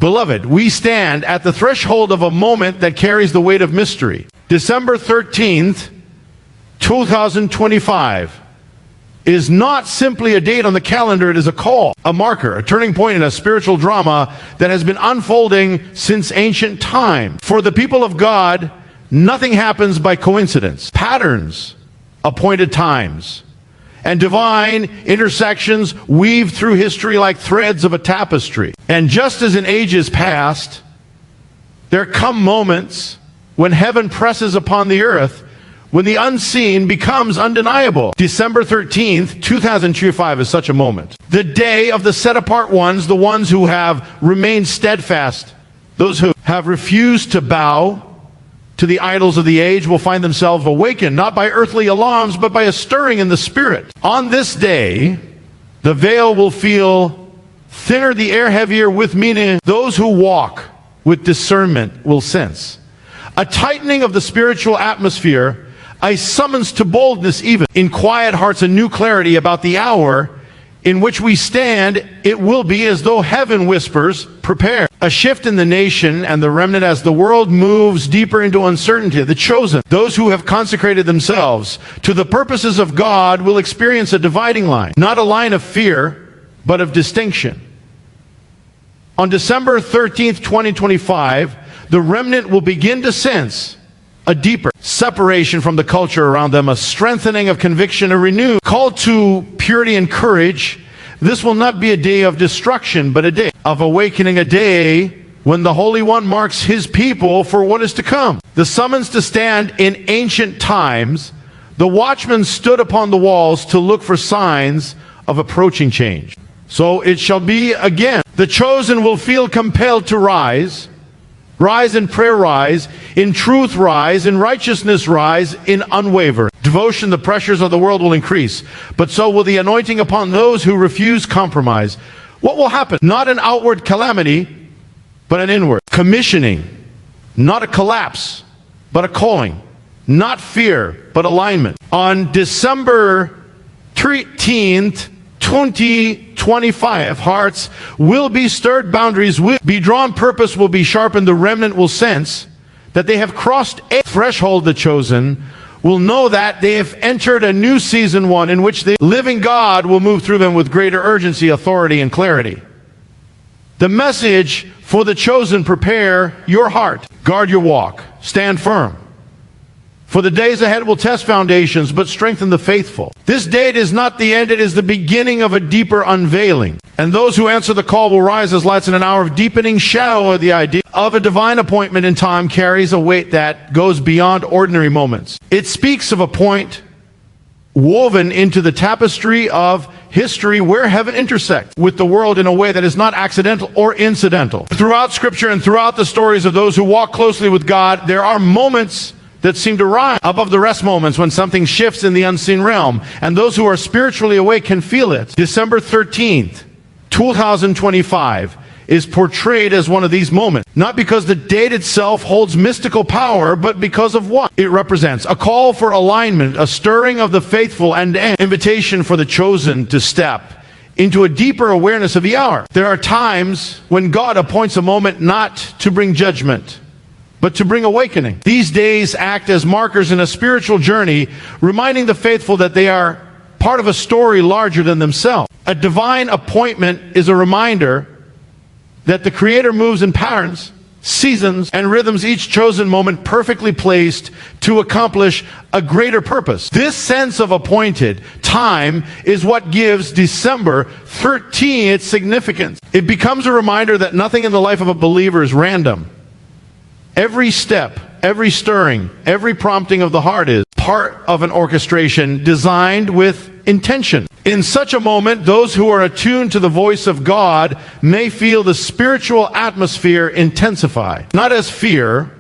Beloved, we stand at the threshold of a moment that carries the weight of mystery. December 13th, 2025 is not simply a date on the calendar, it is a call, a marker, a turning point in a spiritual drama that has been unfolding since ancient time. For the people of God, nothing happens by coincidence. Patterns, appointed times, and divine intersections weave through history like threads of a tapestry. And just as in ages past, there come moments when heaven presses upon the earth, when the unseen becomes undeniable. December 13th, 2025 is such a moment. The day of the set-apart ones, the ones who have remained steadfast, those who have refused to bow to the idols of the age will find themselves awakened, not by earthly alarms, but by a stirring in the spirit. On this day, the veil will feel thinner, the air heavier with meaning. Those who walk with discernment will sense a tightening of the spiritual atmosphere, a summons to boldness even. In quiet hearts, a new clarity about the hour in which we stand. It will be as though heaven whispers, prepare. A shift in the nation and the remnant as the world moves deeper into uncertainty. The chosen, those who have consecrated themselves to the purposes of God, will experience a dividing line. Not a line of fear, but of distinction. On December 13th, 2025, the remnant will begin to sense a deeper separation from the culture around them, a strengthening of conviction, a renewed call to purity and courage. This will not be a day of destruction, but a day of awakening, a day when the Holy One marks his people for what is to come. The summons to stand in ancient times, the watchmen stood upon the walls to look for signs of approaching change. So it shall be again. The chosen will feel compelled to rise. Rise in prayer, rise in truth, rise in righteousness, rise in unwavering devotion. The pressures of the world will increase, but so will the anointing upon those who refuse compromise. What will happen? Not an outward calamity, but an inward commissioning. Not a collapse, but a calling. Not fear, but alignment. On December 13th, 2025, hearts will be stirred, boundaries will be drawn, purpose will be sharpened. The remnant will sense that they have crossed a threshold. The chosen will know that they have entered a new season one in which the living God will move through them with greater urgency, authority, and clarity. The message for the chosen: prepare your heart, guard your walk, stand firm. For the days ahead will test foundations, but strengthen the faithful. This date is not the end, it is the beginning of a deeper unveiling. And those who answer the call will rise as lights in an hour of deepening shadow. The idea of a divine appointment in time carries a weight that goes beyond ordinary moments. It speaks of a point woven into the tapestry of history where heaven intersects with the world in a way that is not accidental or incidental. Throughout Scripture and throughout the stories of those who walk closely with God, there are moments that seem to rise above the rest, moments when something shifts in the unseen realm, and those who are spiritually awake can feel it. December 13th, 2025 is portrayed as one of these moments, not because the date itself holds mystical power, but because of what it represents: a call for alignment, a stirring of the faithful, and an invitation for the chosen to step into a deeper awareness of the hour. There are times when God appoints a moment not to bring judgment, but to bring awakening. These days act as markers in a spiritual journey, reminding the faithful that they are part of a story larger than themselves. A divine appointment is a reminder that the Creator moves in patterns, seasons, and rhythms, each chosen moment perfectly placed to accomplish a greater purpose. This sense of appointed time is what gives December 13 its significance. It becomes a reminder that nothing in the life of a believer is random. Every step, every stirring, every prompting of the heart is part of an orchestration designed with intention. In such a moment, those who are attuned to the voice of God may feel the spiritual atmosphere intensify. Not as fear,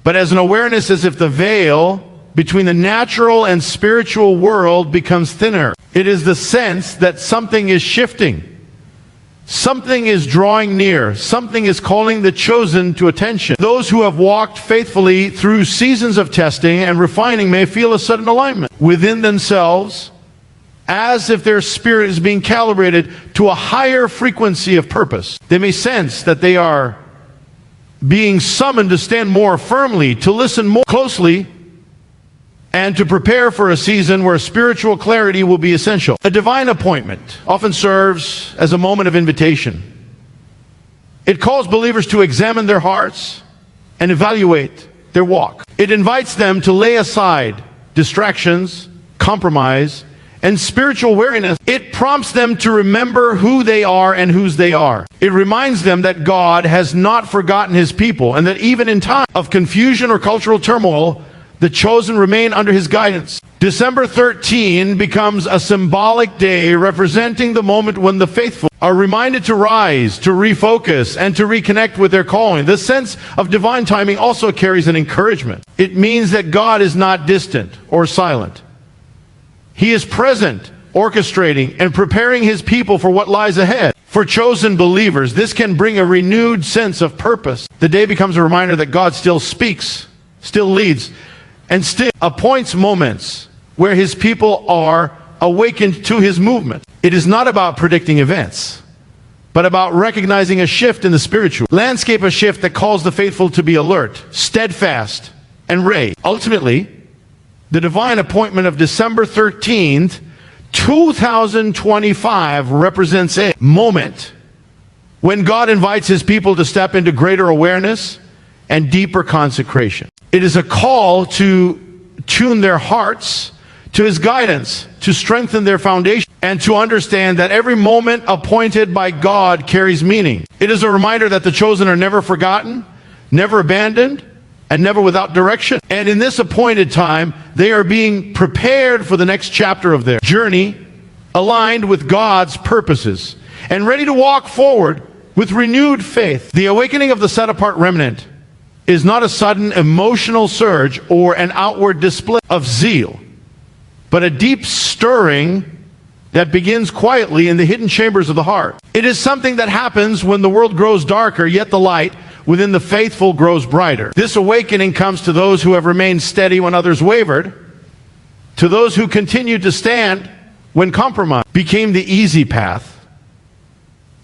but as an awareness, as if the veil between the natural and spiritual world becomes thinner. It is the sense that something is shifting. Something is drawing near. Something is calling the chosen to attention. Those who have walked faithfully through seasons of testing and refining may feel a sudden alignment within themselves, as if their spirit is being calibrated to a higher frequency of purpose. They may sense that they are being summoned to stand more firmly, to listen more closely, and to prepare for a season where spiritual clarity will be essential. A divine appointment often serves as a moment of invitation. It calls believers to examine their hearts and evaluate their walk. It invites them to lay aside distractions, compromise, and spiritual weariness. It prompts them to remember who they are and whose they are. It reminds them that God has not forgotten his people, and that even in time of confusion or cultural turmoil, the chosen remain under his guidance. December 13 becomes a symbolic day representing the moment when the faithful are reminded to rise, to refocus, and to reconnect with their calling. This sense of divine timing also carries an encouragement. It means that God is not distant or silent. He is present, orchestrating and preparing his people for what lies ahead. For chosen believers, this can bring a renewed sense of purpose. The day becomes a reminder that God still speaks, still leads, and still appoints moments where his people are awakened to his movement. It is not about predicting events, but about recognizing a shift in the spiritual landscape, a shift that calls the faithful to be alert, steadfast, and ready. Ultimately, the divine appointment of December 13th, 2025 represents a moment when God invites his people to step into greater awareness and deeper consecration. It is a call to tune their hearts to his guidance, to strengthen their foundation, and to understand that every moment appointed by God carries meaning. It is a reminder that the chosen are never forgotten, never abandoned, and never without direction. And in this appointed time, they are being prepared for the next chapter of their journey, aligned with God's purposes, and ready to walk forward with renewed faith. The awakening of the set-apart remnant is not a sudden emotional surge or an outward display of zeal, but a deep stirring that begins quietly in the hidden chambers of the heart. It is something that happens when the world grows darker, yet the light within the faithful grows brighter. This awakening comes to those who have remained steady when others wavered, to those who continued to stand when compromise became the easy path,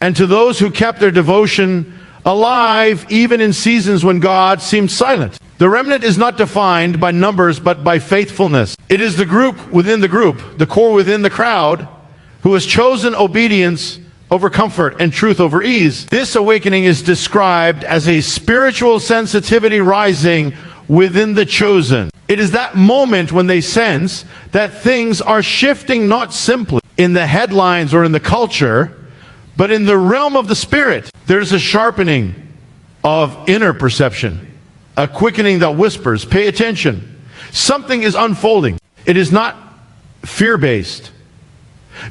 and to those who kept their devotion alive even in seasons when God seemed silent. The remnant is not defined by numbers but by faithfulness. It is the group within the group, the core within the crowd, who has chosen obedience over comfort and truth over ease. This awakening is described as a spiritual sensitivity rising within the chosen. It is that moment when they sense that things are shifting, not simply in the headlines or in the culture, but in the realm of the spirit. There's a sharpening of inner perception, a quickening that whispers, pay attention. Something is unfolding. It is not fear-based,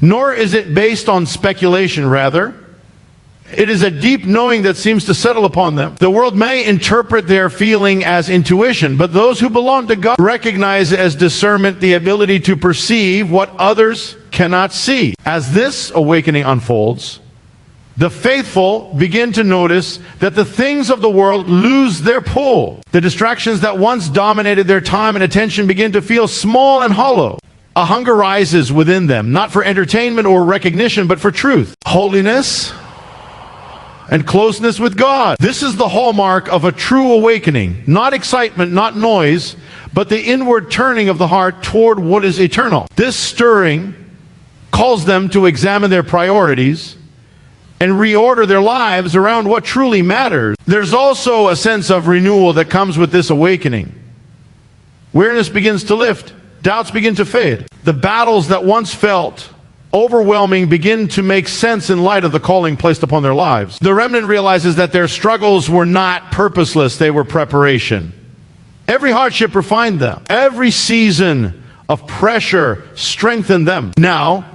nor is it based on speculation. Rather, it is a deep knowing that seems to settle upon them. The world may interpret their feeling as intuition, but those who belong to God recognize as discernment the ability to perceive what others cannot see. As this awakening unfolds, the faithful begin to notice that the things of the world lose their pull. The distractions that once dominated their time and attention begin to feel small and hollow. A hunger rises within them, not for entertainment or recognition, but for truth, holiness, and closeness with God. This is the hallmark of a true awakening. Not excitement, not noise, but the inward turning of the heart toward what is eternal. This stirring calls them to examine their priorities and reorder their lives around what truly matters. There's also a sense of renewal that comes with this awakening. Weariness begins to lift. Doubts begin to fade. The battles that once felt overwhelming begin to make sense in light of the calling placed upon their lives. The remnant realizes that their struggles were not purposeless, they were preparation. Every hardship refined them. Every season of pressure strengthened them. Now,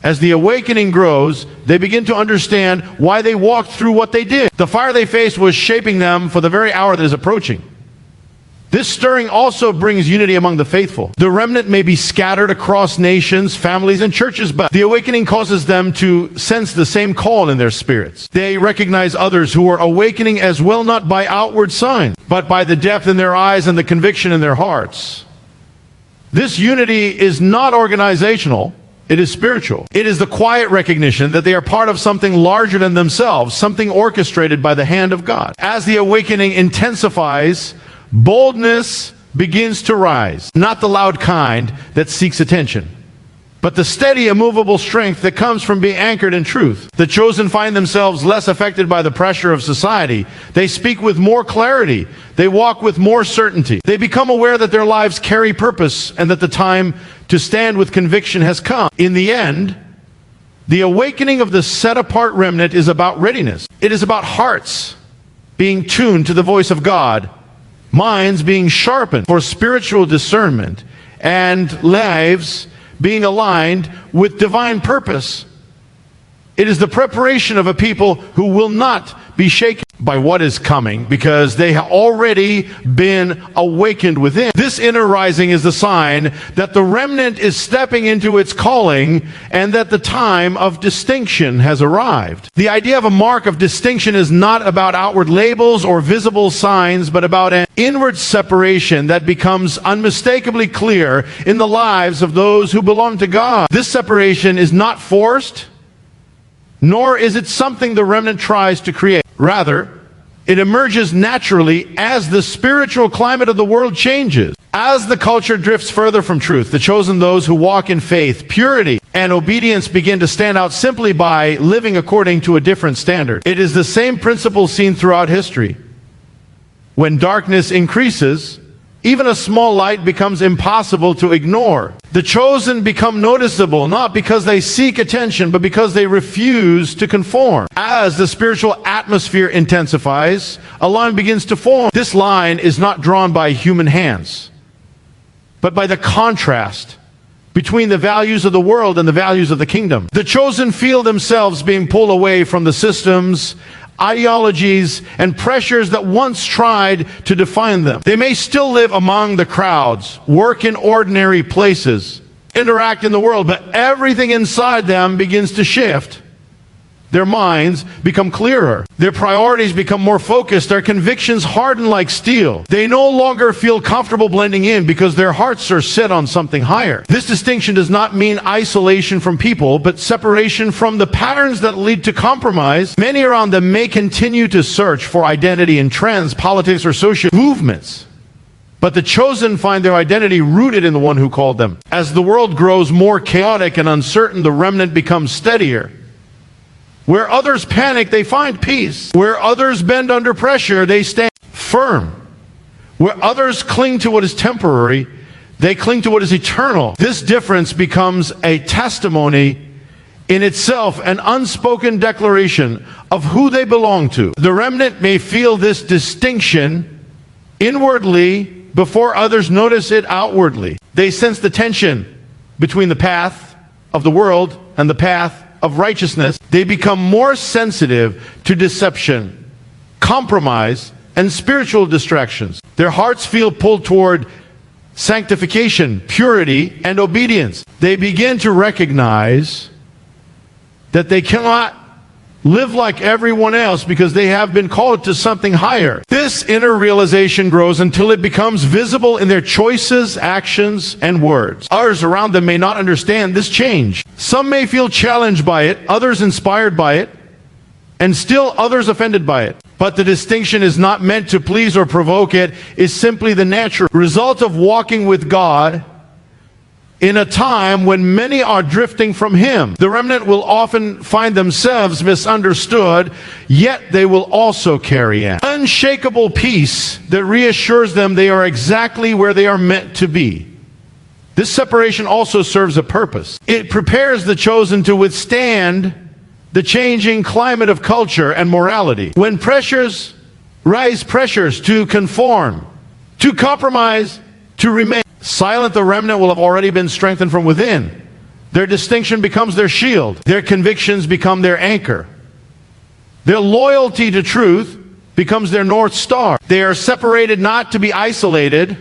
as the awakening grows, they begin to understand why they walked through what they did. The fire they faced was shaping them for the very hour that is approaching. This stirring also brings unity among the faithful. The remnant may be scattered across nations, families, and churches, but the awakening causes them to sense the same call in their spirits. They recognize others who are awakening as well, not by outward signs, but by the depth in their eyes and the conviction in their hearts. This unity is not organizational, It is spiritual. It is the quiet recognition that they are part of something larger than themselves, something orchestrated by the hand of God. As the awakening intensifies, boldness begins to rise. Not the loud kind that seeks attention, but the steady, immovable strength that comes from being anchored in truth. The chosen find themselves less affected by the pressure of society. They speak with more clarity. They walk with more certainty. They become aware that their lives carry purpose and that the time to stand with conviction has come. In the end, the awakening of the set-apart remnant is about readiness. It is about hearts being tuned to the voice of God, minds being sharpened for spiritual discernment, and lives being aligned with divine purpose. It is the preparation of a people who will not be shaken by what is coming because they have already been awakened within. This inner rising is the sign that the remnant is stepping into its calling and that the time of distinction has arrived. The idea of a mark of distinction is not about outward labels or visible signs, but about an inward separation that becomes unmistakably clear in the lives of those who belong to God. This separation is not forced, nor is it something the remnant tries to create. Rather, it emerges naturally as the spiritual climate of the world changes. As the culture drifts further from truth, the chosen, those who walk in faith, purity, and obedience begin to stand out simply by living according to a different standard. It is the same principle seen throughout history. When darkness increases, even a small light becomes impossible to ignore. The chosen become noticeable, not because they seek attention, but because they refuse to conform. As the spiritual atmosphere intensifies, a line begins to form. This line is not drawn by human hands, but by the contrast between the values of the world and the values of the kingdom. The chosen feel themselves being pulled away from the systems, ideologies, and pressures that once tried to define them. They may still live among the crowds, work in ordinary places, interact in the world, but everything inside them begins to shift. Their minds become clearer. Their priorities become more focused. Their convictions harden like steel. They no longer feel comfortable blending in because their hearts are set on something higher. This distinction does not mean isolation from people, but separation from the patterns that lead to compromise. Many around them may continue to search for identity in trends, politics, or social movements, but the chosen find their identity rooted in the one who called them. As the world grows more chaotic and uncertain, the remnant becomes steadier. Where others panic, they find peace. Where others bend under pressure, they stand firm. Where others cling to what is temporary, they cling to what is eternal. This difference becomes a testimony in itself, an unspoken declaration of who they belong to. The remnant may feel this distinction inwardly before others notice it outwardly. They sense the tension between the path of the world and the path of righteousness. They become more sensitive to deception, compromise, and spiritual distractions. Their hearts feel pulled toward sanctification, purity, and obedience. They begin to recognize that they cannot live like everyone else because they have been called to something higher. This inner realization grows until it becomes visible in their choices, actions, and words. Others around them may not understand this change. Some may feel challenged by it, others inspired by it, and still others offended by it. But the distinction is not meant to please or provoke. It is simply the natural result of walking with God in a time when many are drifting from Him. The remnant will often find themselves misunderstood, yet they will also carry an unshakable peace that reassures them they are exactly where they are meant to be. This separation also serves a purpose. It prepares the chosen to withstand the changing climate of culture and morality. When pressures rise, pressures to conform, to compromise, to remain silent, the remnant will have already been strengthened from within. Their distinction becomes their shield. Their convictions become their anchor. Their loyalty to truth becomes their North Star. They are separated not to be isolated,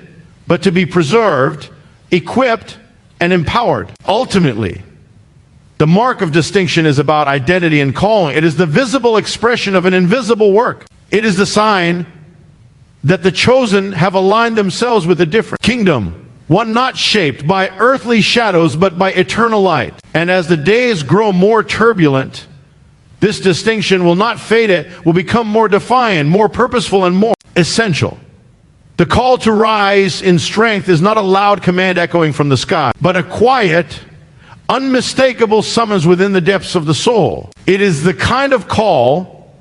but to be preserved, equipped, and empowered. Ultimately, the mark of distinction is about identity and calling. It is the visible expression of an invisible work. It is the sign that the chosen have aligned themselves with a different kingdom, one not shaped by earthly shadows, but by eternal light. And as the days grow more turbulent, this distinction will not fade, it will become more defined, more purposeful, and more essential. The call to rise in strength is not a loud command echoing from the sky, but a quiet, unmistakable summons within the depths of the soul. It is the kind of call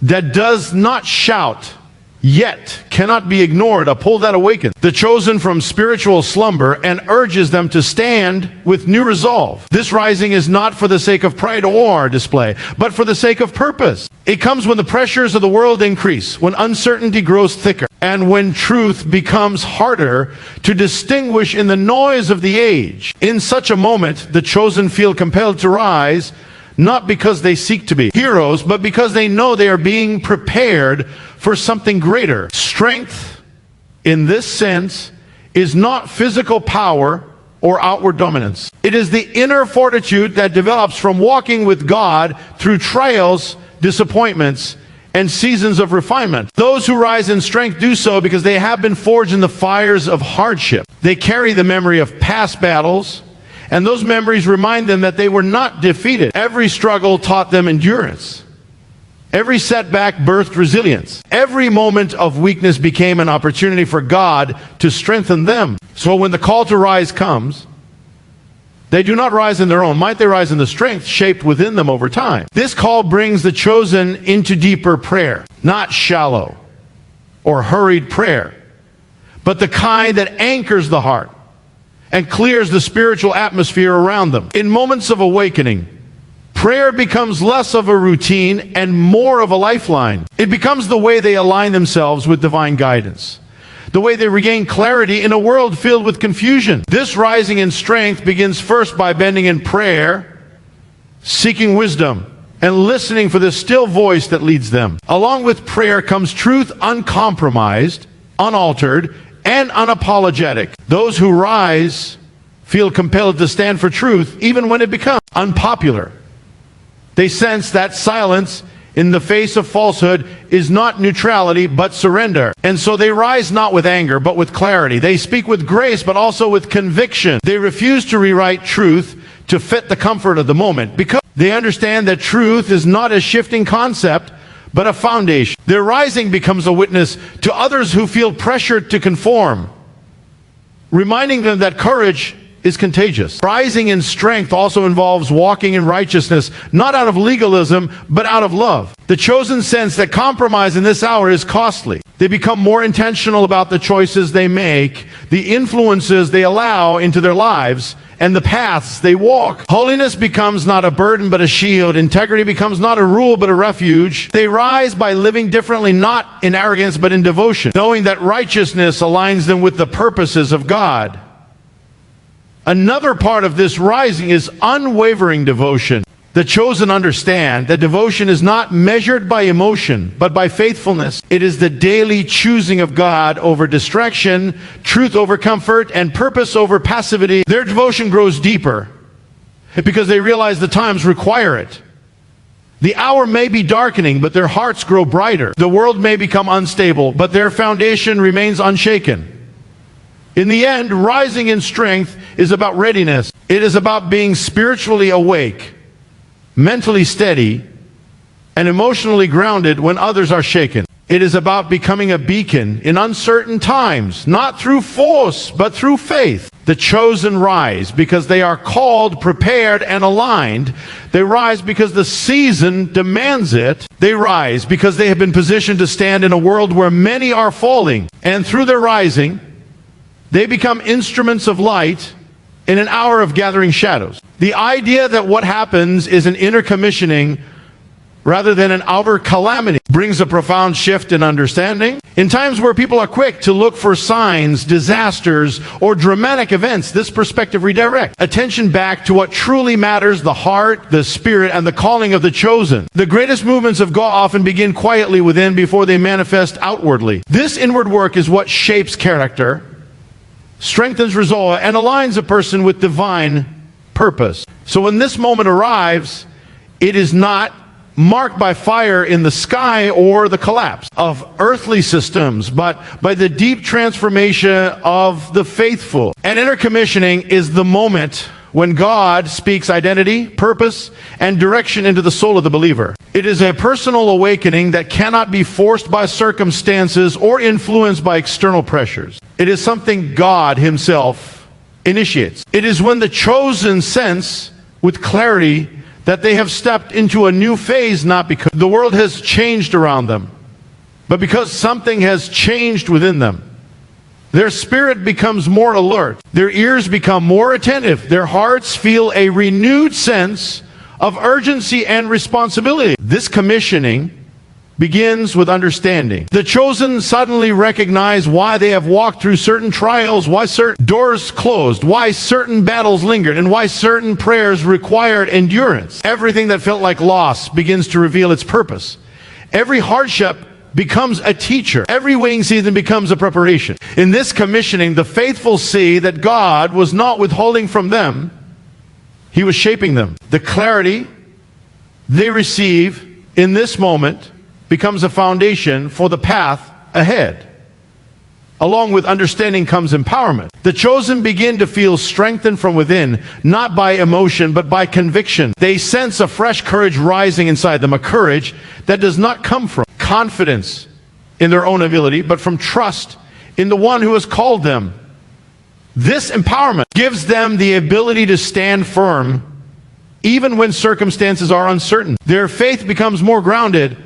that does not shout, yet cannot be ignored, a pull that awakens the chosen from spiritual slumber and urges them to stand with new resolve. This rising is not for the sake of pride or display, but for the sake of purpose. It comes when the pressures of the world increase, when uncertainty grows thicker, and when truth becomes harder to distinguish in the noise of the age. In such a moment, the chosen feel compelled to rise, not because they seek to be heroes, but because they know they are being prepared for something greater. Strength, in this sense, is not physical power or outward dominance. It is the inner fortitude that develops from walking with God through trials, disappointments, and seasons of refinement. Those who rise in strength do so because they have been forged in the fires of hardship. They carry the memory of past battles, and those memories remind them that they were not defeated. Every struggle taught them endurance. Every setback birthed resilience. Every moment of weakness became an opportunity for God to strengthen them. So when the call to rise comes, they do not rise in their own might, they rise in the strength shaped within them over time. This call brings the chosen into deeper prayer, not shallow or hurried prayer, but the kind that anchors the heart and clears the spiritual atmosphere around them. In moments of awakening, prayer becomes less of a routine and more of a lifeline. It becomes the way they align themselves with divine guidance, the way they regain clarity in a world filled with confusion. This rising in strength begins first by bending in prayer, seeking wisdom, and listening for the still voice that leads them. Along with prayer comes truth uncompromised, unaltered, and unapologetic. Those who rise feel compelled to stand for truth even when it becomes unpopular. They sense that silence in the face of falsehood is not neutrality but surrender. And so they rise not with anger but with clarity. They speak with grace but also with conviction. They refuse to rewrite truth to fit the comfort of the moment because they understand that truth is not a shifting concept but a foundation. Their rising becomes a witness to others who feel pressured to conform, reminding them that courage is contagious. Rising in strength also involves walking in righteousness, not out of legalism, but out of love. The chosen sense that compromise in this hour is costly. They become more intentional about the choices they make, the influences they allow into their lives, and the paths they walk. Holiness becomes not a burden but a shield. Integrity becomes not a rule but a refuge. They rise by living differently, not in arrogance but in devotion, knowing that righteousness aligns them with the purposes of God. Another part of this rising is unwavering devotion. The chosen understand that devotion is not measured by emotion, but by faithfulness. It is the daily choosing of God over distraction, truth over comfort, and purpose over passivity. Their devotion grows deeper because they realize the times require it. The hour may be darkening, but their hearts grow brighter. The world may become unstable, but their foundation remains unshaken. In the end, rising in strength is about readiness. It is about being spiritually awake, mentally steady, and emotionally grounded when others are shaken. It is about becoming a beacon in uncertain times, not through force, but through faith. The chosen rise because they are called, prepared, and aligned. They rise because the season demands it. They rise because they have been positioned to stand in a world where many are falling. And through their rising, they become instruments of light in an hour of gathering shadows. The idea that what happens is an inner commissioning rather than an outer calamity brings a profound shift in understanding. In times where people are quick to look for signs, disasters, or dramatic events, this perspective redirects attention back to what truly matters: the heart, the spirit, and the calling of the chosen. The greatest movements of God often begin quietly within before they manifest outwardly. This inward work is what shapes character, strengthens resolve, and aligns a person with divine purpose. So when this moment arrives, it is not marked by fire in the sky or the collapse of earthly systems, but by the deep transformation of the faithful. And inner commissioning is the moment when God speaks identity, purpose, and direction into the soul of the believer. It is a personal awakening that cannot be forced by circumstances or influenced by external pressures. It is something God Himself initiates. It is when the chosen sense with clarity that they have stepped into a new phase, not because the world has changed around them, but because something has changed within them. Their spirit becomes more alert. Their ears become more attentive. Their hearts feel a renewed sense of urgency and responsibility. This commissioning begins with understanding. The chosen suddenly recognize why they have walked through certain trials, why certain doors closed, why certain battles lingered, and why certain prayers required endurance. Everything that felt like loss begins to reveal its purpose. Every hardship becomes a teacher. Every waiting season becomes a preparation. In this commissioning, the faithful see that God was not withholding from them, He was shaping them. The clarity they receive in this moment becomes a foundation for the path ahead. Along with understanding comes empowerment. The chosen begin to feel strengthened from within, not by emotion, but by conviction. They sense a fresh courage rising inside them, a courage that does not come from confidence in their own ability, but from trust in the one who has called them. This empowerment gives them the ability to stand firm even when circumstances are uncertain. Their faith becomes more grounded,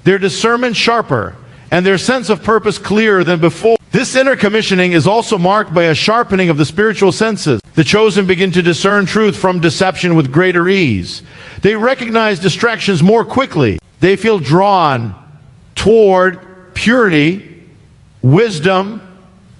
their discernment sharper, and their sense of purpose clearer than before. This inner commissioning is also marked by a sharpening of the spiritual senses. The chosen begin to discern truth from deception with greater ease. They recognize distractions more quickly. They feel drawn toward purity, wisdom,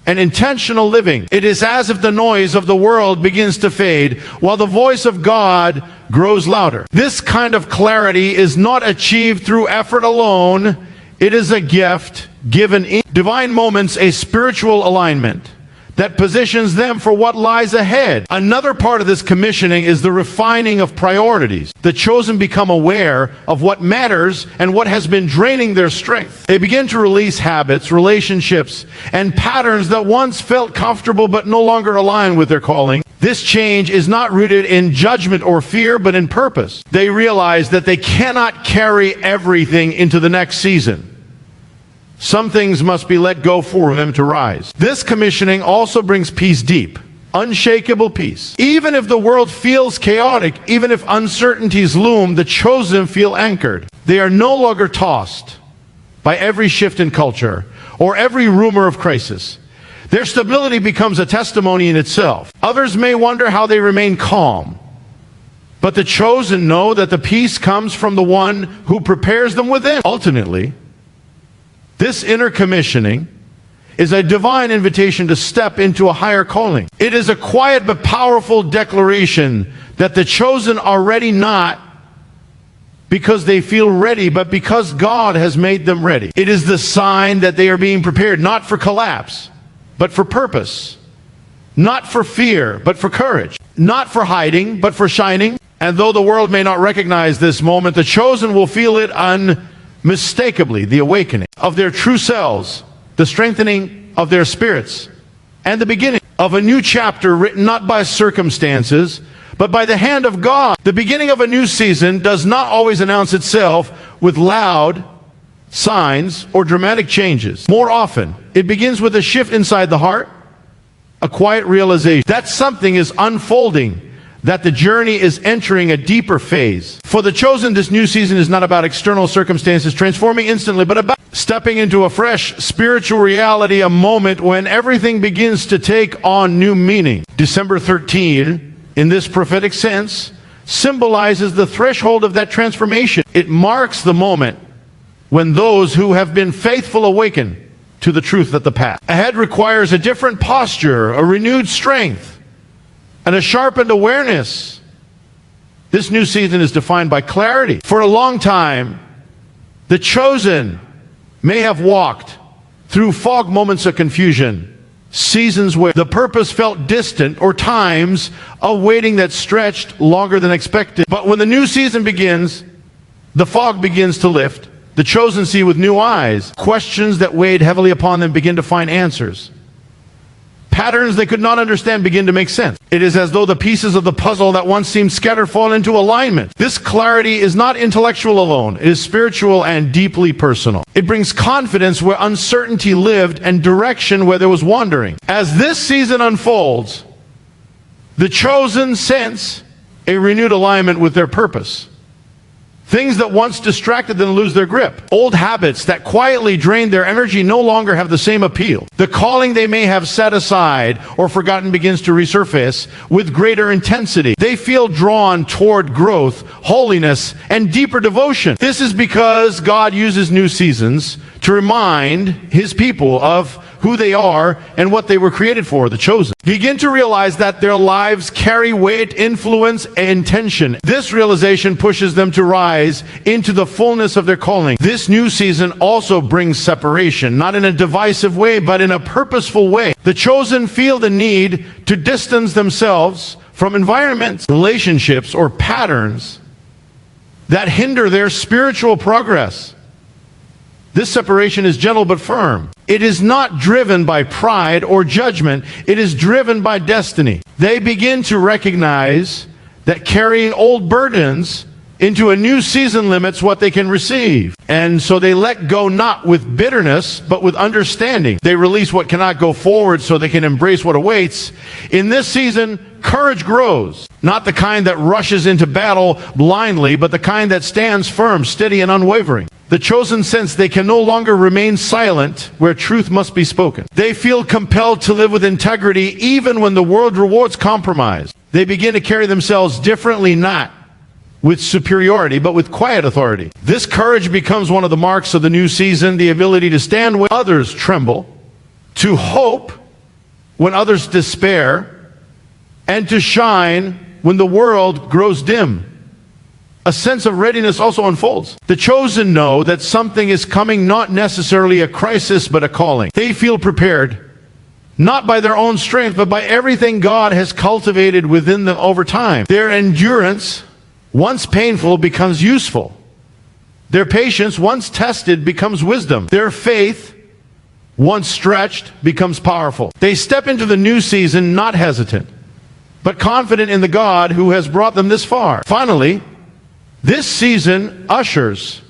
and intentional living. It is as if the noise of the world begins to fade while the voice of God grows louder. This kind of clarity is not achieved through effort alone. It is a gift given in divine moments, a spiritual alignment that positions them for what lies ahead. Another part of this commissioning is the refining of priorities. The chosen become aware of what matters and what has been draining their strength. They begin to release habits, relationships, and patterns that once felt comfortable but no longer align with their calling. This change is not rooted in judgment or fear, but in purpose. They realize that they cannot carry everything into the next season. Some things must be let go for them to rise. This commissioning also brings peace deep, unshakable peace. Even if the world feels chaotic, even if uncertainties loom, the chosen feel anchored. They are no longer tossed by every shift in culture or every rumor of crisis. Their stability becomes a testimony in itself. Others may wonder how they remain calm, but the chosen know that the peace comes from the one who prepares them within. Ultimately, this inner commissioning is a divine invitation to step into a higher calling. It is a quiet but powerful declaration that the chosen are ready not because they feel ready, but because God has made them ready. It is the sign that they are being prepared not for collapse, but for purpose. Not for fear, but for courage. Not for hiding, but for shining. And though the world may not recognize this moment, the chosen will feel it unmistakably, the awakening of their true selves, the strengthening of their spirits, and the beginning of a new chapter written not by circumstances, but by the hand of God. The beginning of a new season does not always announce itself with loud signs or dramatic changes. More often, it begins with a shift inside the heart, a quiet realization that something is unfolding, that the journey is entering a deeper phase. For the chosen, this new season is not about external circumstances transforming instantly, but about stepping into a fresh spiritual reality, a moment when everything begins to take on new meaning. December 13, in this prophetic sense, symbolizes the threshold of that transformation. It marks the moment when those who have been faithful awaken to the truth of the path. Ahead requires a different posture, a renewed strength, and a sharpened awareness. This new season is defined by clarity. For a long time, the chosen may have walked through fog moments of confusion, seasons where the purpose felt distant, or times of waiting that stretched longer than expected. But when the new season begins, The fog begins to lift. The chosen see with new eyes. Questions that weighed heavily upon them begin to find answers. Patterns they could not understand begin to make sense. It is as though the pieces of the puzzle that once seemed scattered fall into alignment. This clarity is not intellectual alone. It is spiritual and deeply personal. It brings confidence where uncertainty lived and direction where there was wandering. As this season unfolds, the chosen sense a renewed alignment with their purpose. Things that once distracted them lose their grip. Old habits that quietly drained their energy no longer have the same appeal. The calling they may have set aside or forgotten begins to resurface with greater intensity. They feel drawn toward growth, holiness, and deeper devotion. This is because God uses new seasons to remind His people of who they are and what they were created for, the chosen. Begin to realize that their lives carry weight, influence, and intention. This realization pushes them to rise into the fullness of their calling. This new season also brings separation, not in a divisive way, but in a purposeful way. The chosen feel the need to distance themselves from environments, relationships, or patterns that hinder their spiritual progress. This separation is gentle but firm. It is not driven by pride or judgment. It is driven by destiny. They begin to recognize that carrying old burdens into a new season limits what they can receive. And so they let go not with bitterness, but with understanding. They release what cannot go forward so they can embrace what awaits. In this season, courage grows. Not the kind that rushes into battle blindly, but the kind that stands firm, steady, and unwavering. The chosen sense they can no longer remain silent where truth must be spoken. They feel compelled to live with integrity even when the world rewards compromise. They begin to carry themselves differently, not with superiority, but with quiet authority. This courage becomes one of the marks of the new season, the ability to stand when others tremble, to hope when others despair, and to shine when the world grows dim. A sense of readiness also unfolds. The chosen know that something is coming, not necessarily a crisis, but a calling. They feel prepared, not by their own strength, but by everything God has cultivated within them over time. Their endurance, once painful, becomes useful. Their patience, once tested, becomes wisdom. Their faith, once stretched, becomes powerful. They step into the new season not hesitant, but confident in the God who has brought them this far. Finally, this season ushers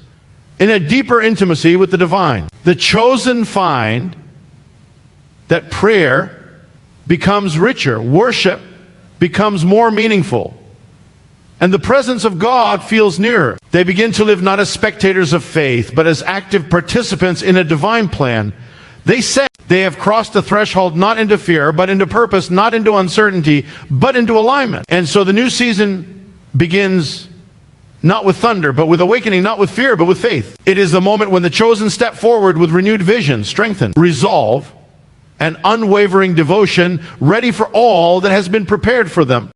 in a deeper intimacy with the divine. The chosen find that prayer becomes richer, worship becomes more meaningful, and the presence of God feels nearer. They begin to live not as spectators of faith, but as active participants in a divine plan. They say they have crossed the threshold not into fear, but into purpose, not into uncertainty, but into alignment. And so the new season begins not with thunder, but with awakening, not with fear, but with faith. It is the moment when the chosen step forward with renewed vision, strengthened resolve, and unwavering devotion, ready for all that has been prepared for them.